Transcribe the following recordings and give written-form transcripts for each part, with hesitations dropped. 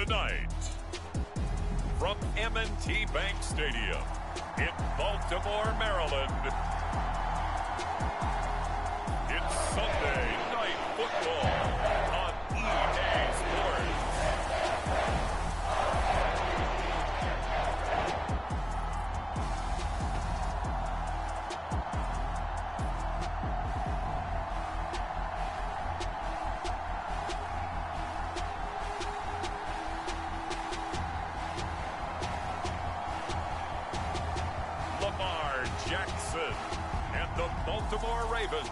Tonight, from M&T Bank Stadium in Baltimore, Maryland, it's Sunday Night Football on EA Sports. Lamar Jackson and the Baltimore Ravens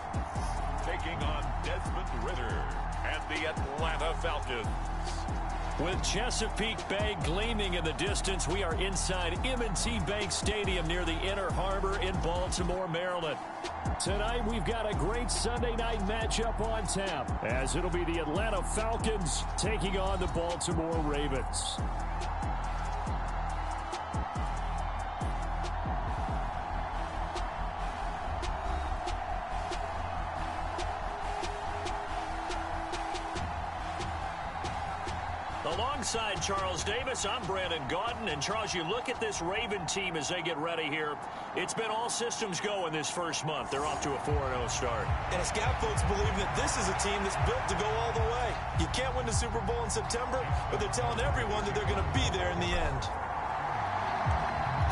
taking on Desmond Ridder and the Atlanta Falcons. With Chesapeake Bay gleaming in the distance, we are inside M&T Bank Stadium near the Inner Harbor in Baltimore, Maryland. Tonight, we've got a great Sunday night matchup on tap, as it'll be the Atlanta Falcons taking on the Baltimore Ravens. Alongside Charles Davis, I'm Brandon Gaudin. And Charles, you look at this Raven team as they get ready here. It's been all systems go in this first month. They're off to a 4-0 start. And the scout folks believe that this is a team that's built to go all the way. You can't win the Super Bowl in September, but they're telling everyone that they're going to be there in the end.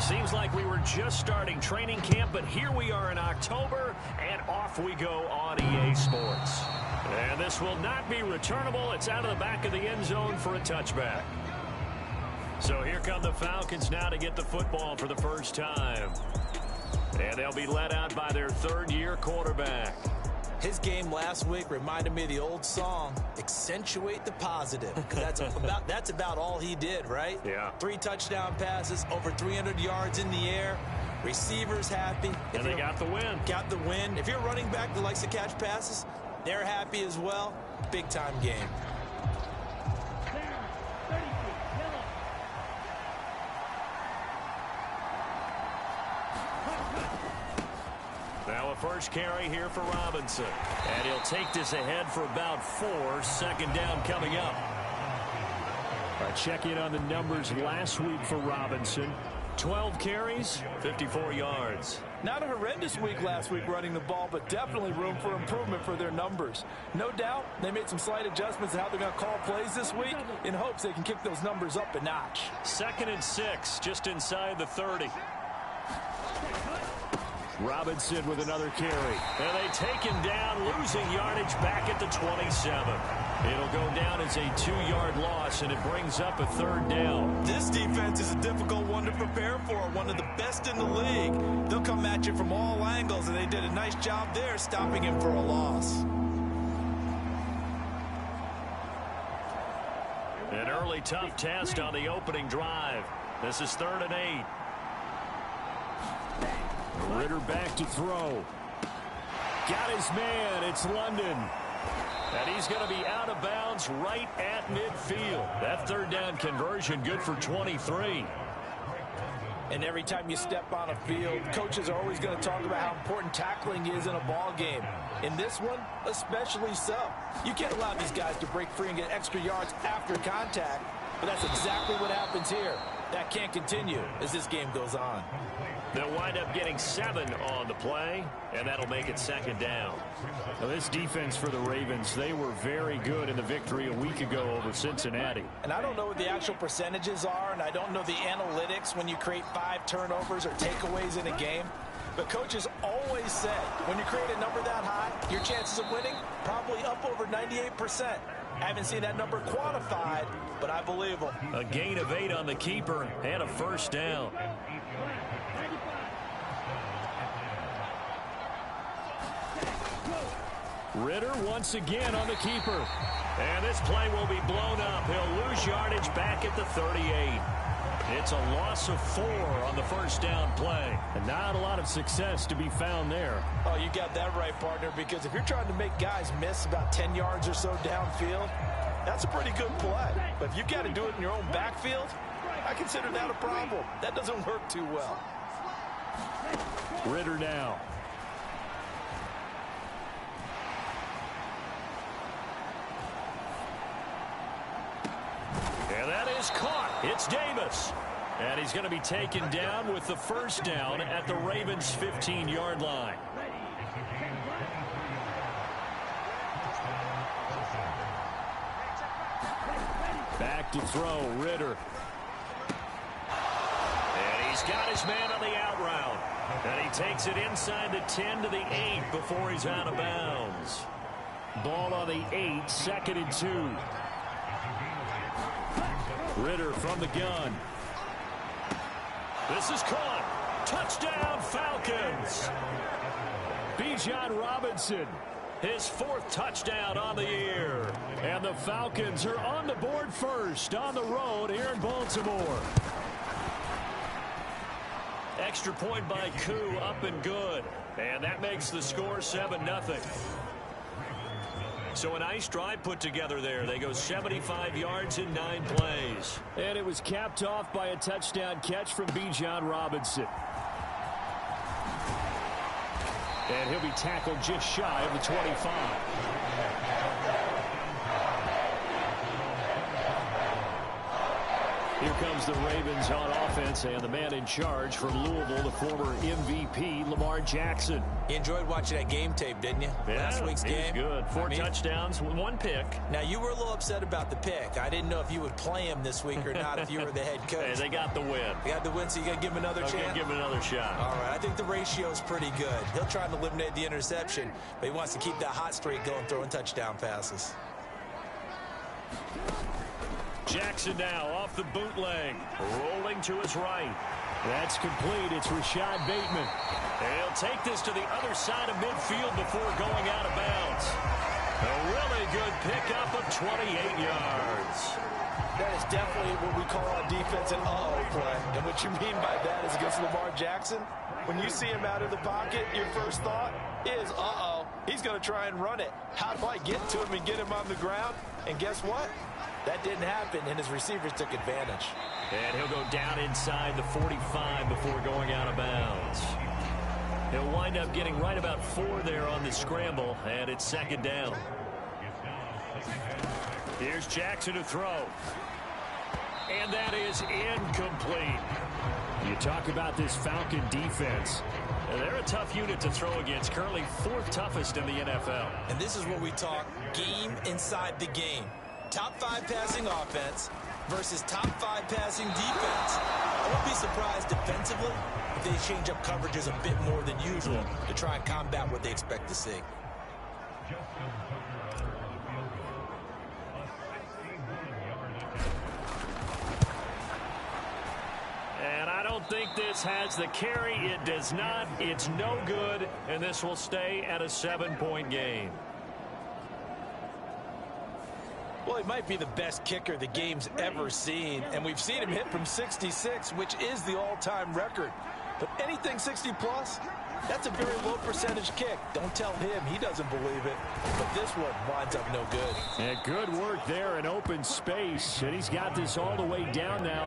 Seems like we were just starting training camp, but here we are in October, and off we go on EA Sports. And this will not be returnable. It's out of the back of the end zone for a touchback. So here come the Falcons now to get the football for the first time. And they'll be led out by their third-year quarterback. His game last week reminded me of the old song, Accentuate the Positive. That's about all he did, right? Yeah. 3 touchdown passes, over 300 yards in the air. Receivers happy. And they got the win. Got the win. If you're a running back that likes to catch passes, they're happy as well. Big-time game. Now a first carry here for Robinson. And he'll take this ahead for about 4. Second down coming up. Check in on the numbers last week for Robinson. 12 carries, 54 yards. Not a horrendous week last week running the ball, but definitely room for improvement for their numbers. No doubt they made some slight adjustments in how they're going to call plays this week in hopes they can kick those numbers up a notch. 2nd and 6, just inside the 30. Robinson with another carry. And they take him down, losing yardage back at the 27. It'll go down as a 2-yard loss, and it brings up a 3rd down. This defense is a difficult one to prepare for, one of the best in the league. They'll come at you from all angles, and they did a nice job there stopping him for a loss. An early tough test on the opening drive. This is 3rd and 8. Ridder back to throw. Got his man. It's London. And he's going to be out of bounds right at midfield. That 3rd down conversion good for 23. And every time you step on a field, coaches are always going to talk about how important tackling is in a ball game. In this one, especially so. You can't allow these guys to break free and get extra yards after contact, but that's exactly what happens here. That can't continue as this game goes on. They'll wind up getting 7 on the play, and that'll make it 2nd down. Now, this defense for the Ravens, they were very good in the victory a week ago over Cincinnati. And I don't know what the actual percentages are, and I don't know the analytics when you create 5 turnovers or takeaways in a game. But coaches always said, when you create a number that high, your chances of winning probably up over 98%. I haven't seen that number quantified, but I believe them. A gain of 8 on the keeper and a 1st down. Ridder once again on the keeper. And this play will be blown up. He'll lose yardage back at the 38. It's a loss of 4 on the 1st down play. And not a lot of success to be found there. Oh, you got that right, partner, because if you're trying to make guys miss about 10 yards or so downfield, that's a pretty good play. But if you've got to do it in your own backfield, I consider that a problem. That doesn't work too well. Ridder now. And that is caught. It's Davis. And he's going to be taken down with the first down at the Ravens' 15-yard line. Back to throw, Ritter. And he's got his man on the out route. And he takes it inside the 10 to the 8 before he's out of bounds. Ball on the 8, 2nd and 2. Ritter from the gun. This is caught. Touchdown, Falcons. Bijan Robinson, his 4th touchdown on the year. And the Falcons are on the board first on the road here in Baltimore. Extra point by Koo, up and good. And that makes the score 7-0. So a nice drive put together there. They go 75 yards in 9 plays. And it was capped off by a touchdown catch from Bijan Robinson. And he'll be tackled just shy of the 25. Here comes the Ravens on offense, and the man in charge from Louisville, the former MVP, Lamar Jackson. You enjoyed watching that game tape, didn't you? Yeah, Last week's game. Good. 4 touchdowns, 1 pick. Now, you were a little upset about the pick. I didn't know if you would play him this week or not if you were the head coach. Hey, they got the win. They got the win, so you got to give him another chance? Give him another shot. All right, I think the ratio is pretty good. He'll try to eliminate the interception, but he wants to keep that hot streak going, throwing touchdown passes. Jackson now off the bootleg, rolling to his right. That's complete. It's Rashad Bateman. He'll take this to the other side of midfield before going out of bounds. A really good pickup of 28 yards. That is definitely what we call on defense an uh-oh play. And what you mean by that is against Lamar Jackson, when you see him out of the pocket, your first thought is, uh-oh, he's going to try and run it. How do I get to him and get him on the ground? And guess what? That didn't happen, and his receivers took advantage. And he'll go down inside the 45 before going out of bounds. He'll wind up getting right about 4 there on the scramble, and it's 2nd down. Here's Jackson to throw. And that is incomplete. You talk about this Falcon defense. They're a tough unit to throw against, currently 4th toughest in the NFL. And this is what we talk game inside the game. Top 5 passing offense versus top 5 passing defense. I won't be surprised defensively if they change up coverages a bit more than usual to try and combat what they expect to see. And I don't think this has the carry. It does not. It's no good, and this will stay at a 7-point game. Well, he might be the best kicker the game's ever seen, and we've seen him hit from 66, which is the all-time record. But anything 60-plus, that's a very low percentage kick. Don't tell him he doesn't believe it. But this one winds up no good. And good work there in open space, and he's got this all the way down now.